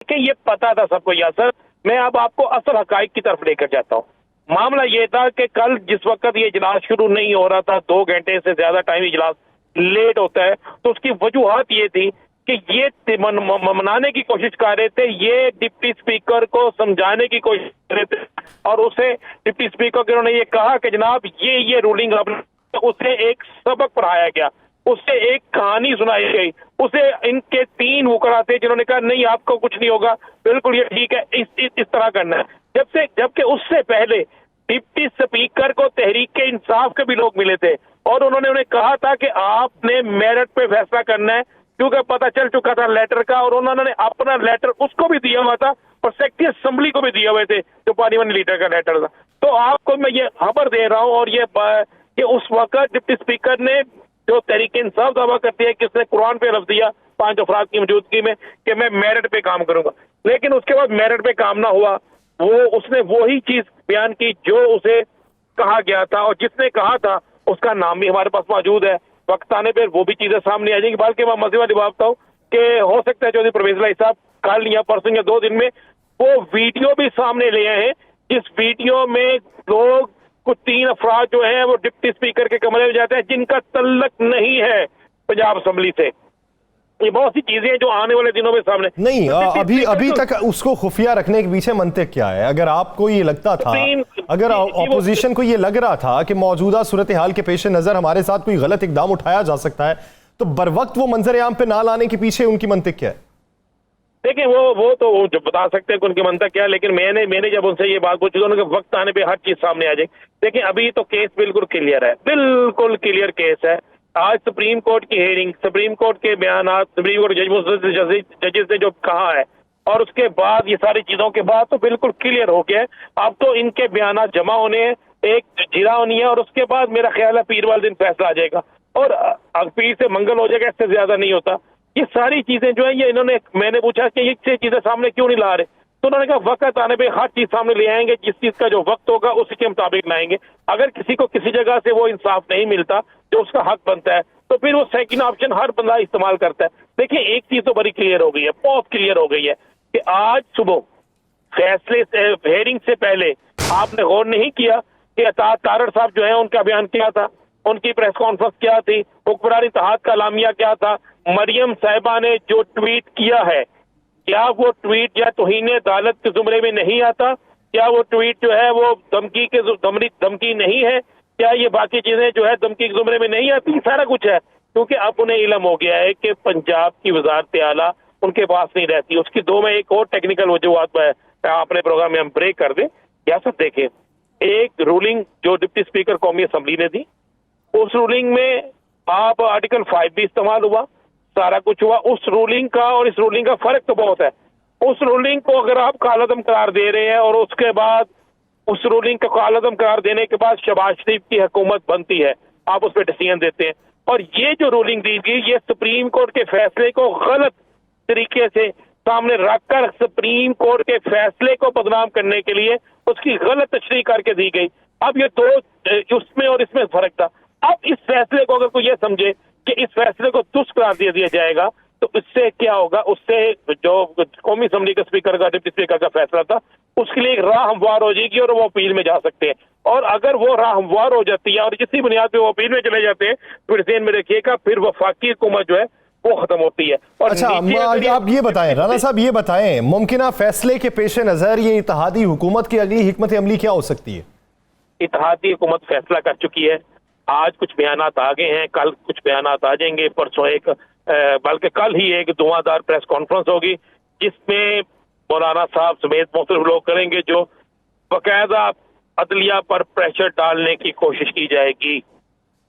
कि ये पता था सबको यासर। मैं अब आपको असल हकाइक की तरफ लेकर जाता हूँ। मामला ये था कि कल जिस वक्त ये इजलास शुरू नहीं हो रहा था, 2 घंटे से ज्यादा टाइम इजलास लेट होता है, तो उसकी वजूहत ये थी कि ये मनाने की कोशिश कर रहे थे, ये डिप्टी स्पीकर को समझाने की कोशिश कर रहे थे, और उसे डिप्टी स्पीकर को उन्होंने ये कहा कि जनाब ये रूलिंग, उसे एक सबक पढ़ाया गया, उससे एक कहानी सुनाई गई, उसे इनके 3 वुकरा थे जिन्होंने कहा नहीं आपको कुछ नहीं होगा, बिल्कुल ये ठीक है, इस तरह करना है। जबकि उससे पहले डिप्टी स्पीकर को तहरीक इंसाफ के भी लोग मिले थे और उन्होंने उन्हें कहा था कि आपने मेरिट पे फैसला करना है, क्योंकि पता चल चुका था लेटर का, और उन्होंने अपना लेटर उसको भी दिया हुआ था और सेक्रेटरी असेंबली को भी दिए हुए थे जो पार्लियामेंट लीडर का लेटर था। तो आपको मैं ये खबर दे रहा हूं, और ये उस वक्त डिप्टी स्पीकर ने जो तहरीक इंसाफ दावा करती है कि उसने कुरान पे लफ्ज दिया 5 अफराद की मौजूदगी में कि मैं मेरिट पे काम करूंगा, लेकिन उसके बाद मेरिट पे काम ना हुआ। उसने वही चीज बयान की जो उसे कहा गया था, और जिसने कहा था उसका नाम भी हमारे पास मौजूद है। वक्त आने पर वो भी चीजें सामने आ जाएंगी। बल्कि मैं मज़े वाली बात बताऊं कि हो सकता है चौधरी परवेज इलाही साहब कल या परसों या 2 दिन में वो वीडियो भी सामने ले आए हैं, जिस वीडियो में लोग कुछ 3 अफराद जो है वो डिप्टी स्पीकर के कमरे में जाते हैं जिनका तल्लक नहीं है पंजाब असेंबली से। ये बहुत सी चीजें जो आने वाले दिनों में सामने नहीं, अभी तक उसको खुफिया रखने के पीछे मंतक क्या है? अगर आपको ये लगता था, अगर ऑपोजिशन को ये लग रहा था कि मौजूदा सूरत हाल के पेश नजर हमारे साथ कोई गलत इकदाम उठाया जा सकता है, तो बर वक्त वो मंजर आम पे ना लाने के पीछे उनकी मंतक क्या है? देखिए वो तो वो जो बता सकते हैं कि उनकी मंतक क्या है, लेकिन मैंने जब उनसे ये बात पूछी तो उनके वक्त आने पे हर चीज सामने आ जाएगी। देखिए अभी तो केस बिल्कुल क्लियर है, बिल्कुल क्लियर केस है। आज सुप्रीम कोर्ट की हेयरिंग, सुप्रीम कोर्ट के बयान, सुप्रीम कोर्ट जजेस ने जो कहा है, और उसके बाद ये सारी चीजों के बाद तो बिल्कुल क्लियर हो गया है। अब तो इनके बयान जमा होने हैं, एक जिरा होनी है, और उसके बाद मेरा ख्याल है पीर वाले दिन फैसला आ जाएगा, और पीर से मंगल हो जाएगा, इससे ज्यादा नहीं होता। ये सारी चीजें जो है ये मैंने पूछा कि ये चीजें सामने क्यों नहीं ला रहे, तो उन्होंने कहा वक्त आने पे हर चीज सामने ले आएंगे, जिस चीज का जो वक्त होगा उसी के मुताबिक लाएंगे। अगर किसी को किसी जगह से वो इंसाफ नहीं मिलता जो उसका हक बनता है, तो फिर वो सेकंड ऑप्शन हर बंदा इस्तेमाल करता है। देखिए एक चीज तो बड़ी क्लियर हो गई है, बहुत क्लियर हो गई है कि आज सुबह फैसले से हेयरिंग से पहले आपने गौर नहीं किया कि अतार तारड़ साहब जो है उनका बयान क्या था, उनकी प्रेस कॉन्फ्रेंस क्या थी, हुक्मरान इत्तेहाद का लामिया क्या था, मरियम साहिबा ने जो ट्वीट किया है, क्या वो ट्वीट या तौहीन अदालत के जुमरे में नहीं आता? क्या वो ट्वीट जो है वो धमकी नहीं है? क्या ये बाकी चीजें जो है धमकी के जुमरे में नहीं आती? सारा कुछ है, क्योंकि अब उन्हें इल्म हो गया है कि पंजाब की वजारत आला उनके पास नहीं रहती। उसकी 2 में एक और टेक्निकल वजूहत अपने प्रोग्राम में हम ब्रेक कर दें। क्या सब देखें, एक रूलिंग जो डिप्टी स्पीकर कौमी असम्बली ने दी, उस रूलिंग में आप आर्टिकल 5 भी इस्तेमाल हुआ, सारा कुछ हुआ। उस रूलिंग का और इस रूलिंग का फर्क तो बहुत है। उस रूलिंग को अगर आप कालअदम करार दे रहे हैं, और उसके बाद उस रूलिंग का कालअदम करार देने के बाद शहबाज शरीफ की हुकूमत बनती है, आप उस पर डिसीजन देते हैं, और ये जो रूलिंग दी गई ये सुप्रीम कोर्ट के फैसले को गलत तरीके से सामने रखकर सुप्रीम कोर्ट के फैसले को बदनाम करने के लिए उसकी गलत तशरीह करके दी गई। अब ये दो उसमें और इसमें फर्क था। अब इस फैसले को अगर कोई ये समझे कि इस फैसले को दुष्ट करार दे दिया जाएगा, तो इससे क्या होगा? उससे जो कौमी असम्बली के स्पीकर का, डिप्टी स्पीकर का फैसला था, उसके लिए एक राह हमवार हो जाएगी और वो अपील में जा सकते हैं। और अगर वो राह हमवार हो जाती है और जिसी बुनियाद पे वो अपील में चले जाते हैं, फिर ध्यान में रखिएगा फिर वफाकी हुकूमत जो है वो खत्म होती है। और अच्छा, आप ये बताएं राना साहब, ये बताएं मुमकिन फैसले के पेश नजर ये इत्तेहादी हुकूमत की अगली हिकमत अमली क्या हो सकती है? इत्तेहादी हुकूमत फैसला कर चुकी है। आज कुछ बयानात आ गए हैं, कल कुछ बयानात आ जाएंगे, परसों एक बल्कि कल ही एक धुआंधार प्रेस कॉन्फ्रेंस होगी जिसमें मौलाना साहब समेत मुख्तलिफ लोग करेंगे, जो बाकायदा अदलिया पर प्रेशर डालने की कोशिश की जाएगी।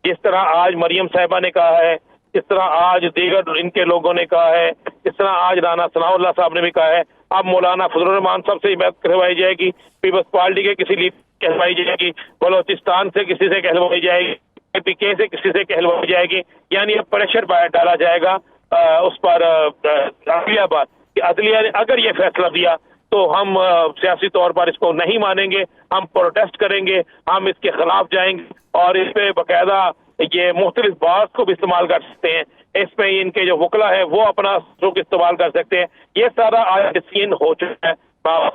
जिस तरह आज मरियम साहिबा ने कहा है, जिस तरह आज दीगर इनके लोगों ने कहा है, जिस तरह आज राना सनाउल्लाह साहब ने भी कहा है, अब मौलाना फजलुर रहमान साहब से बात करवाई जाएगी, पीपल्स पार्टी के किसी लीडर कहलवाई जाएगी, बलोचिस्तान से किसी से कहलवाई जाएगी, पीके से किसी से कहलवाई जाएगी। यानी अब प्रेशर डाला जाएगा उस पर अदलिया पर कि अदलिया ने अगर ये फैसला दिया तो हम सियासी तौर पर इसको नहीं मानेंगे, हम प्रोटेस्ट करेंगे, हम इसके खिलाफ जाएंगे, और इस पे बाकायदा ये मुख्तलिफ बात को भी इस्तेमाल कर सकते हैं। इसमें इनके जो वकला है वो अपना सुख इस्तेमाल कर सकते हैं। ये सारा आज सीन हो चुका है।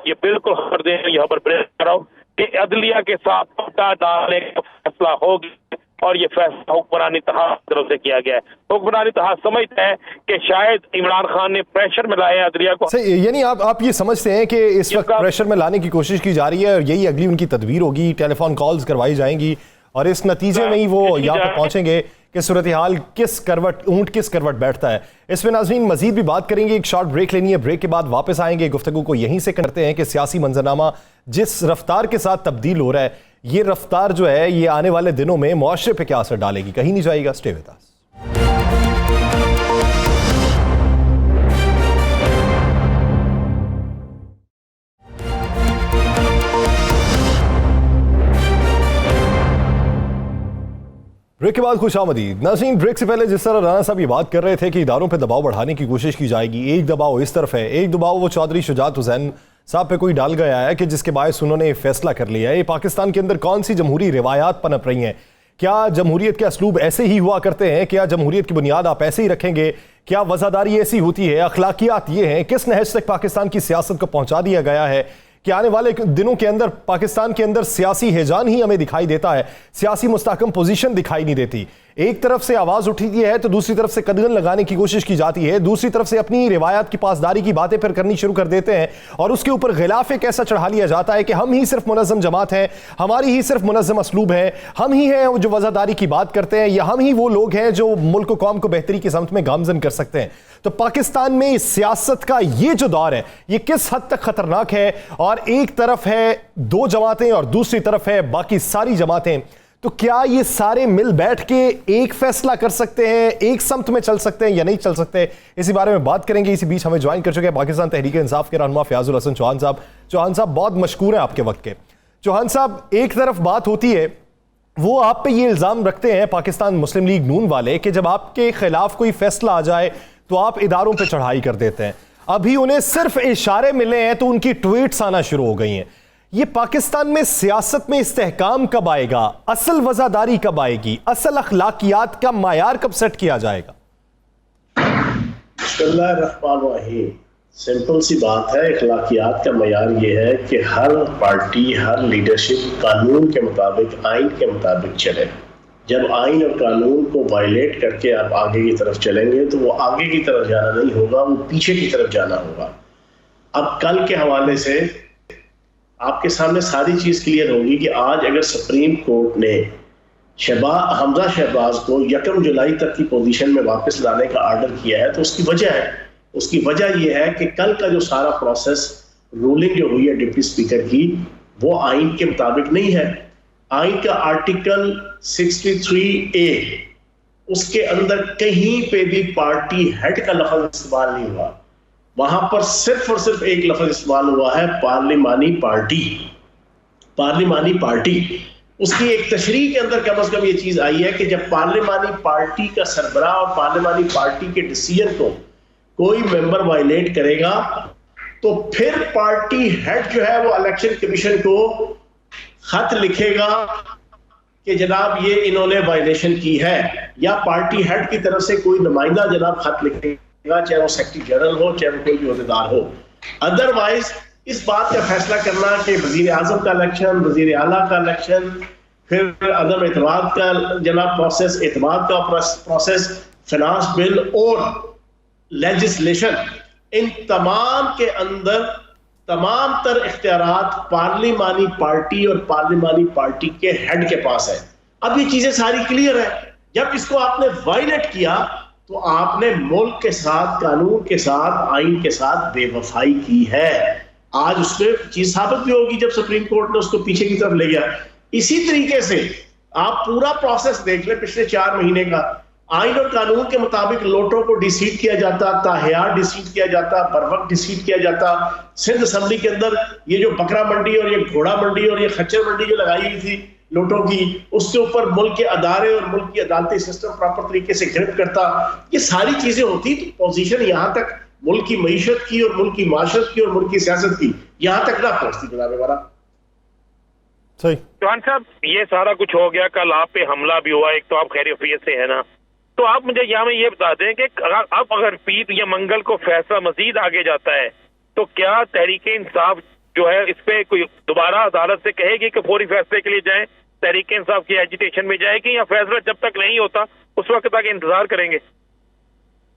ये बिल्कुल खबर दें, यहाँ पर प्रेस कर रहा हूँ कि अदलिया के साथ पट्टा डालने का फैसला होगा और ये फैसला हुक्मरान इत्तेहाद की तरफ से किया गया है। हुक्मरान इत्तेहाद समझते हैं कि शायद इमरान खान ने प्रेशर में लाया अदलिया को। यानी आप ये समझते हैं कि इस वक्त प्रेशर में लाने की कोशिश की जा रही है और यही अगली उनकी तदबीर होगी, टेलीफोन कॉल्स करवाई जाएंगी और इस नतीजे में ही वो यहाँ पर पहुंचेंगे कि सूरत हाल ऊंट किस करवट बैठता है। इसमें नाज़रीन मजीद भी बात करेंगे, एक शॉर्ट ब्रेक लेनी है, ब्रेक के बाद वापस आएंगे। गुफ्तगू को यहीं से करते हैं कि सियासी मंजरनामा जिस रफ्तार के साथ तब्दील हो रहा है, ये रफ्तार जो है ये आने वाले दिनों में मुआशरे पे क्या असर डालेगी, कहीं नहीं जाएगा। Stay with us. ब्रेक के बाद खुशामदीद। नाज़रीन, ब्रेक से पहले जिस तरह राना साहब ये बात कर रहे थे कि इदारों पे दबाव बढ़ाने की कोशिश की जाएगी, एक दबाव इस तरफ है, एक दबाव वो चौधरी शुजात हुसैन साहब पे कोई डाल गया है कि जिसके बायस उन्होंने फैसला कर लिया है। ये पाकिस्तान के अंदर कौन सी जमहूरी रिवायात पनप रही हैं? क्या जमहूरियत के असलूब ऐसे ही हुआ करते हैं? क्या जमहूरियत की बुनियाद आप ऐसे ही रखेंगे? क्या वज़ादारी ऐसी होती है? अखलाकियात ये हैं? किस नहज तक पाकिस्तान की सियासत को पहुंचा दिया गया है कि आने वाले दिनों के अंदर पाकिस्तान के अंदर सियासी हिजान ही हमें दिखाई देता है, सियासी मुस्तहकम पोजीशन दिखाई नहीं देती। एक तरफ से आवाज उठती है तो दूसरी तरफ से कदगन लगाने की कोशिश की जाती है, दूसरी तरफ से अपनी रिवायात की पासदारी की बातें फिर करनी शुरू कर देते हैं और उसके ऊपर गिलाफ एक ऐसा चढ़ा लिया जाता है कि हम ही सिर्फ मुनज़्ज़म जमात हैं, हमारी ही सिर्फ मुनज़्ज़म असलूब है, हम ही हैं जो वज़ादारी की बात करते हैं, या हम ही वो लोग हैं जो मुल्क को कौम को बेहतरी की समत में गामजन कर सकते हैं। तो पाकिस्तान में सियासत का ये जो दौर है ये किस हद तक खतरनाक है, और एक तरफ है दो जमातें और दूसरी तरफ है बाकी सारी जमातें, तो क्या ये सारे मिल बैठ के एक फैसला कर सकते हैं, एक समत में चल सकते हैं या नहीं चल सकते? इसी बारे में बात करेंगे। इसी बीच हमें ज्वाइन कर चुके हैं पाकिस्तान तहरीक इंसाफ के रहनुमा फयाजुल हसन चौहान साहब। चौहान साहब बहुत मशकूर हैं आपके वक्त के। चौहान साहब, एक तरफ बात होती है, वो आप पे ये इल्ज़ाम रखते हैं पाकिस्तान मुस्लिम लीग नून वाले कि जब आपके खिलाफ कोई फैसला आ जाए तो आप इदारों पे चढ़ाई कर देते हैं। अभी उन्हें सिर्फ इशारे मिले हैं तो उनकी ट्वीट्स आना शुरू हो गई हैं। ये पाकिस्तान में सियासत में इस्तेहकाम कब आएगा? असल वज़ादारी कब आएगी? असल अखलाकियात का मायार कब सेट किया जाएगा? सिंपल सी बात है, अखलाकियात का मयार ये है कि हर पार्टी, हर लीडरशिप कानून के मुताबिक, आइन के मुताबिक चले। जब आइन और कानून को वायलेट करके आप आगे की तरफ चलेंगे तो वो आगे की तरफ जाना नहीं होगा, वो पीछे की तरफ जाना होगा। अब कल के हवाले से आपके सामने सारी चीज क्लियर होगी कि आज अगर सुप्रीम कोर्ट ने हमजा शहबाज को 1 जुलाई तक की पोजीशन में वापस लाने का ऑर्डर किया है तो उसकी वजह यह है कि कल का जो सारा प्रोसेस, रूलिंग जो हुई है डिप्टी स्पीकर की, वो आइन के मुताबिक नहीं है। आइन का आर्टिकल 63A, उसके अंदर कहीं पे भी पार्टी हेड का लफ्ज इस्तेमाल नहीं हुआ। वहां पर सिर्फ और सिर्फ एक लफ्ज इस्तेमाल हुआ है, पार्लिमानी पार्टी। उसकी एक तशरीह के अंदर कम से कम ये चीज आई है कि जब पार्लिमानी पार्टी का सरबराह और पार्लिमानी पार्टी के डिसीजन को कोई मेंबर वायलेट करेगा तो फिर पार्टी हेड जो है वो इलेक्शन कमीशन को खत लिखेगा कि जनाब ये इन्होंने वायलेशन की है, या पार्टी हेड की तरफ से कोई नुमाइंदा जनाब खत लिखेगा, चाहे वो सेक्रेटरी जनरल हो, चाहे वो कोई भी ओहदेदार हो। अदरवाइज इस बात का फैसला करना कि वजीर आजम का इलेक्शन, वजीर आला का इलेक्शन, फिर अदम एतमाद का जनाब प्रोसेस, एतमाद का प्रोसेस, फिनांस बिल और लेजिस्लेशन, इन तमाम के अंदर तमाम तर इख्तियारात पार्लिमानी पार्टी और पार्लिमानी पार्टी के हेड के पास है। अब ये चीजें सारी क्लियर है। जब इसको आपने वायलेट किया तो आपने मुल्क के साथ, कानून के साथ, आइन के साथ बेवफाई की है। आज उसमें चीज साबित भी होगी जब सुप्रीम कोर्ट ने उसको पीछे की तरफ ले गया। इसी तरीके से आप पूरा प्रोसेस देख ले पिछले 4 महीने का। आइन और कानून के मुताबिक लोटों को डिसीट किया जाता, ताहियार डिसीट किया जाता, बरवक्त डिसीट किया जाता। सिंध असेंबली के अंदर ये जो बकरा मंडी और ये घोड़ा मंडी और ये खच्चर मंडी जो लगाई हुई थी लोटों की, उसके ऊपर मुल्क के अदारे और मुल्क की अदालती सिस्टम प्रॉपर तरीके से गिरफ्त करता, ये सारी चीजें होती तो पोजीशन यहाँ तक मुल्क की मईशत की और मुल्क की माशरत की और मुल्क की सियासत की यहाँ तक ना पहुंचती। जनाब हमारा चौहान साहब, ये सारा कुछ हो गया, कल आप पे हमला भी हुआ, एक तो आप खैरियत से है ना, तो आप मुझे यहाँ में ये बता दें कि अब अगर पीर या मंगल को फैसला मजीद आगे जाता है तो क्या तहरीके इंसाफ जो है इस पे कोई दोबारा अदालत से कहेगी कि फौरी फैसले के लिए जाएं, तहरीके इंसाफ की एजिटेशन में जाएगी, या फैसला जब तक नहीं होता उस वक्त तक इंतजार करेंगे?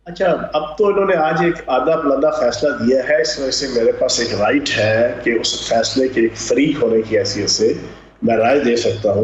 अच्छा, अब तो इन्होंने आज एक आधा पलंदा फैसला दिया है, इस वजह से मेरे पास एक राइट है कि उस फैसले के एक फरीक होने की हैसियत से मैं राय दे सकता हूँ।